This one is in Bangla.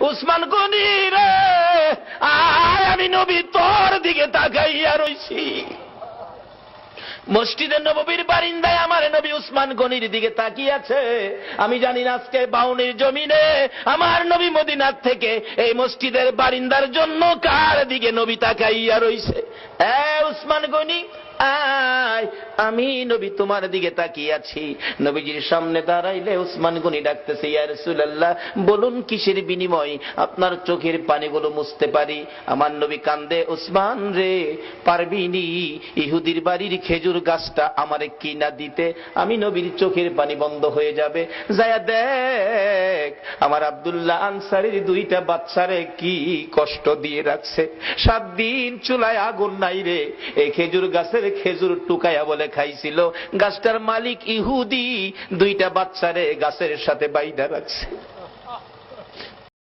উসমান গনি রে, আয় আমি নবী তোর দিকে তাকাইয়া রইছি। মসজিদে নববীর বারিন্দায় আমার নবী উসমান গনির দিকে তাকিয়ে আছে। আমি জানি না আজকে বাউনির জমিনে আমার নবী মদিনার থেকে এই মসজিদের বারিন্দার জন্য কার দিকে নবী তাকাইয়া রইছে। উসমান গনি আয়, আমি নবী তোমার দিকে তাকিয়ে আছি। নবীজির সামনে দাঁড়াইলে উসমান গনি ডাকতেছে, ইয়া রাসূলুল্লাহ, বলুন কিসের বিনিময় আপনার চোখের পানিগুলো মুছতে পারি? আমার নবী কান্দে, উসমান রে, পারবিনি ইহুদির বাড়ির খেজুর গাছটা আমারে কিনা দিতে? আমি নবীর চোখের পানি বন্ধ হয়ে যাবে। যায়া দেখ আমার আব্দুল্লাহ আনসারীর 2টা বাচ্চারে কি কষ্ট দিয়ে রাখছে। 7 দিন চুলায় আগুন নাই রে, এই খেজুর গাছের খেজুর টুকায়া বলে খাইছিল। গাছটার মালিক ইহুদি, 2টা বাচ্চারে গাছের সাথে বাইধা রাখছে।